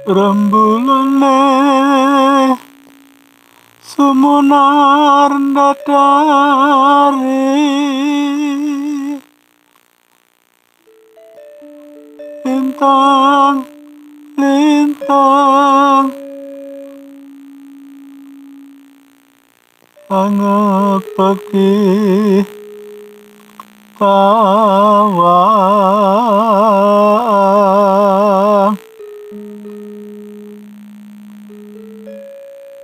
Rembulane sumunar dadari lintang lintang hangat pagi tawang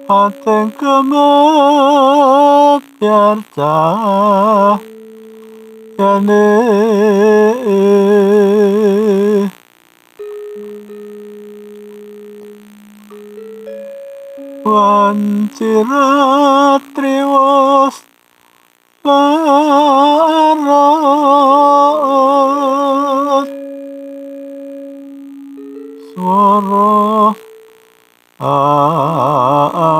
hateng kemet biarca yane wancirat triwas larat suara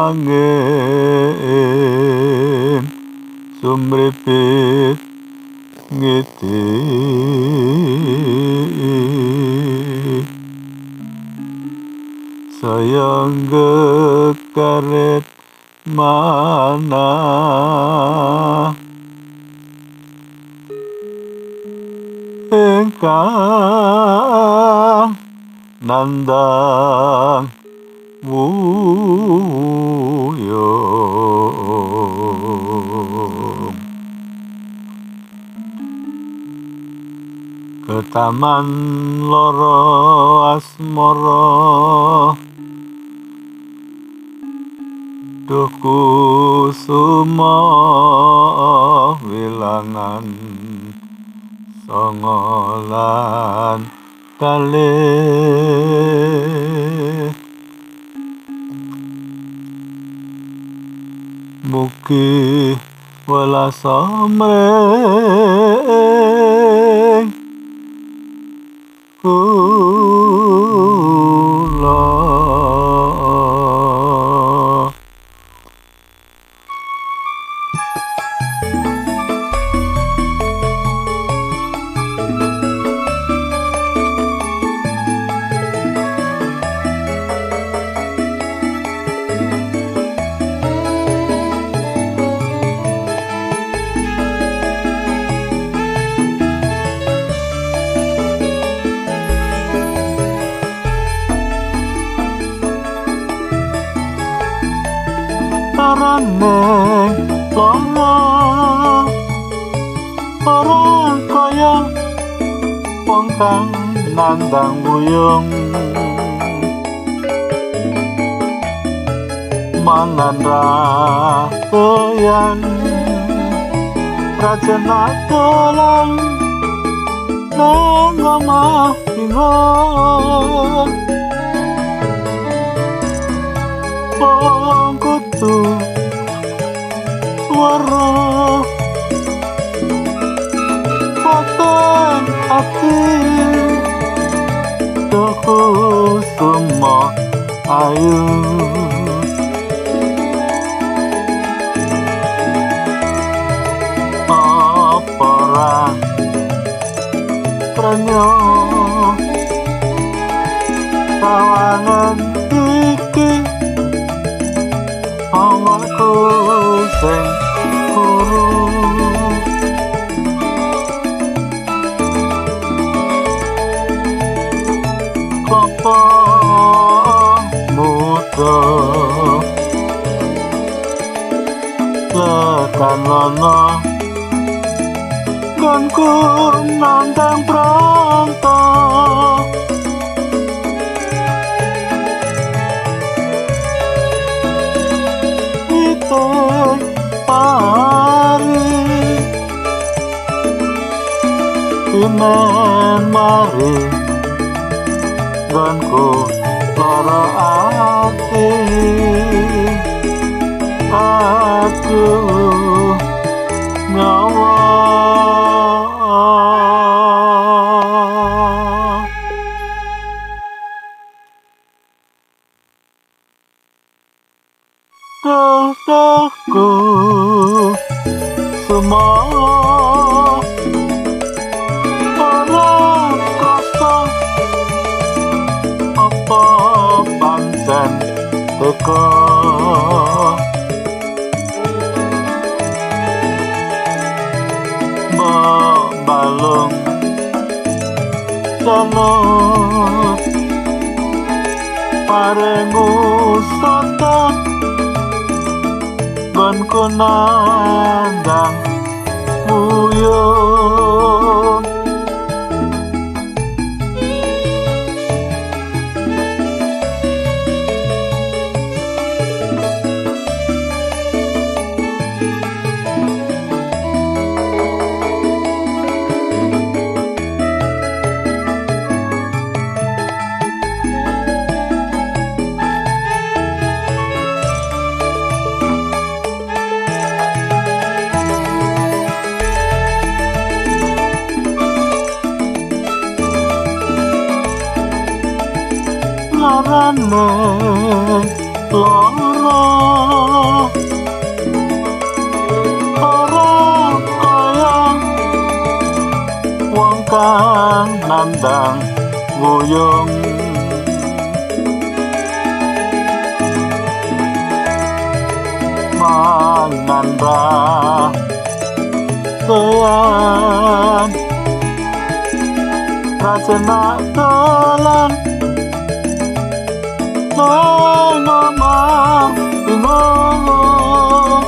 angin sumripit ngiti sayang gekaret mana engkang nandang wuyung ke taman loro asmara duh kusuma wilangan songolan kalih mugi welas amreng kula. Taraneng loro orang kaya wong kang nandang wuyung mangan rakyat rajana dolan nang omah ingon wong kudu waro pateng ati doku semua ayu opora prenyo tawanan iki amalku sing guru klopo muda lekan lono gonku nandang pronto pari imen mari gonku loro ati aku nyawa dohku semua orang kosong apa teka balung jalur parengu soto gonku nandang uyung larane loro ora kaya wong kang nandang wuyung mangan rahayan rajana dolan ngomong bingung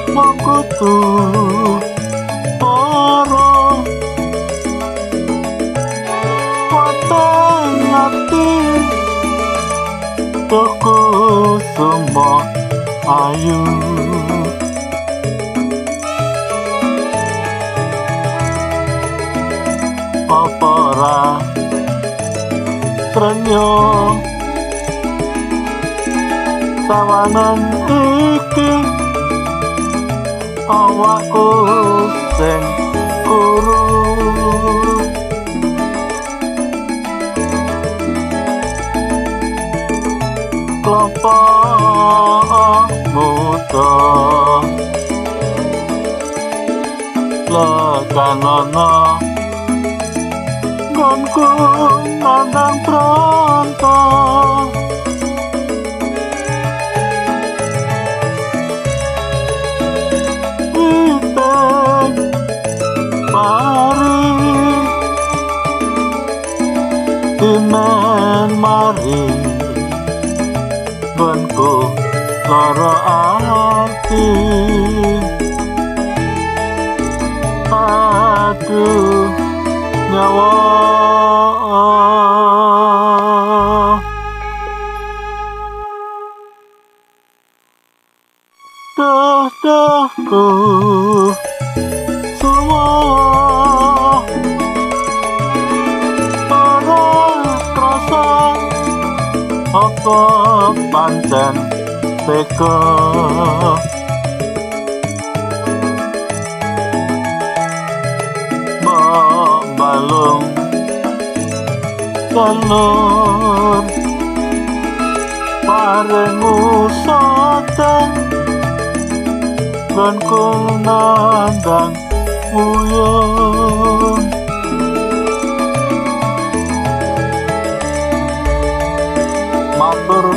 mau kutu poro wateng ati tuku semua ayu opora trenyo sawangan iki awakku sing kuru klopo muda lekanono gonku nandang pronto iteng mari imen mari gonku lara ati aduh nyawa dahku semua ora krasa apa pancen teka balung jalur parengu soteng gonku nandang uyung matur